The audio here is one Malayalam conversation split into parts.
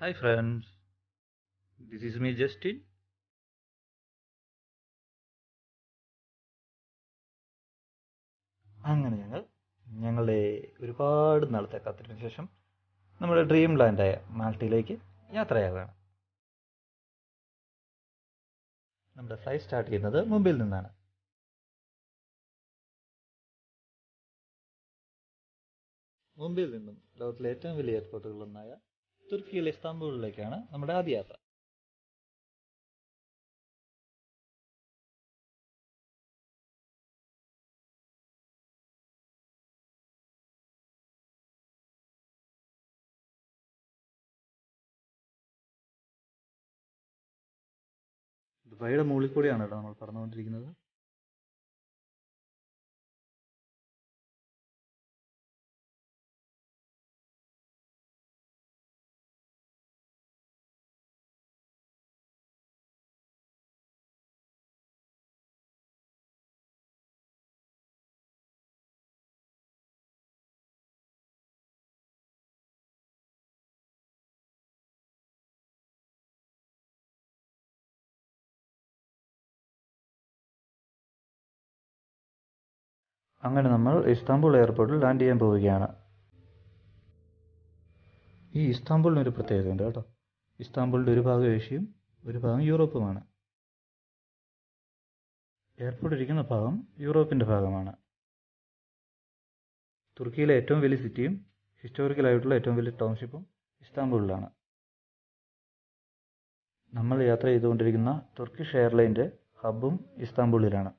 Hi friends, this is me Justin. അങ്ങനെ ഞങ്ങളുടെ ഒരുപാട് നാളത്തെ കാത്തിരിപ്പിന് ശേഷം നമ്മുടെ ഡ്രീം ലാൻഡായ മാൾട്ടയിലേക്ക് യാത്രയാവുകയാണ്. നമ്മുടെ ഫ്ലൈറ്റ് സ്റ്റാർട്ട് ചെയ്യുന്നത് മുംബൈയിൽ നിന്നാണ്. മുംബൈയിൽ നിന്നും ലോകത്തിലെ ഏറ്റവും വലിയ എയർപോർട്ടുകളൊന്നായ തുർക്കിയിലെ ഇസ്താംബൂളിലേക്കാണ് നമ്മുടെ ആദ്യ യാത്ര. ദുബായിയുടെ മുകളിൽ കൂടിയാണ് കേട്ടോ നമ്മൾ പറന്നുകൊണ്ടിരിക്കുന്നത്. അങ്ങനെ നമ്മൾ ഇസ്താംബുൾ എയർപോർട്ടിൽ ലാൻഡ് ചെയ്യാൻ പോവുകയാണ്. ഈ ഇസ്താംബുളിനൊരു പ്രത്യേകതയുണ്ട് കേട്ടോ. ഇസ്താംബുളിൻ്റെ ഒരു ഭാഗം ഏഷ്യയും ഒരു ഭാഗം യൂറോപ്പുമാണ്. എയർപോർട്ട് ഇരിക്കുന്ന ഭാഗം യൂറോപ്പിൻ്റെ ഭാഗമാണ്. തുർക്കിയിലെ ഏറ്റവും വലിയ സിറ്റിയും ഹിസ്റ്റോറിക്കലായിട്ടുള്ള ഏറ്റവും വലിയ ടൗൺഷിപ്പും ഇസ്താംബുളിലാണ്. നമ്മൾ യാത്ര ചെയ്തുകൊണ്ടിരിക്കുന്ന തുർക്കിഷ് എയർലൈൻ്റെ ഹബ്ബും ഇസ്താംബുളിലാണ്.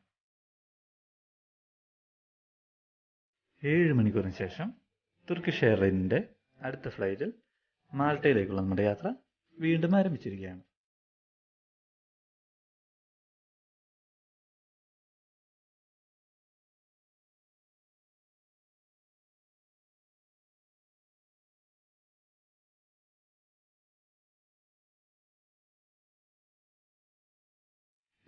7 മണിക്കൂറിന് ശേഷം തുർക്കിഷ് എയർലൈനിൻ്റെ അടുത്ത ഫ്ലൈറ്റിൽ മാൾട്ടയിലേക്കുള്ള നമ്മുടെ യാത്ര വീണ്ടും ആരംഭിച്ചിരിക്കുകയാണ്.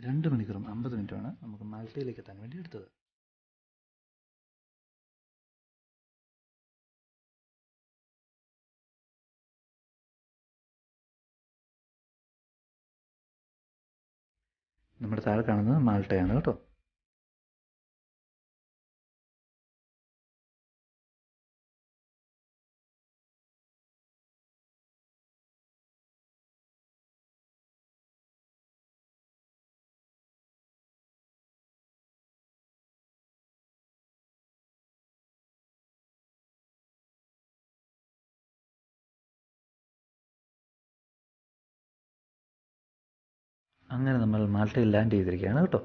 രണ്ട് മണിക്കൂറും 50 മിനിറ്റുമാണ് നമുക്ക് മാൾട്ടയിലേക്ക് എത്താൻ വേണ്ടി എടുത്തത്. നമ്മുടെ താഴെ കാണുന്നത് മാൾട്ടയാണ് കേട്ടോ. അങ്ങനെ നമ്മൾ മാൾട്ടയിൽ ലാൻഡ് ചെയ്തിരിക്കുകയാണ് കേട്ടോ.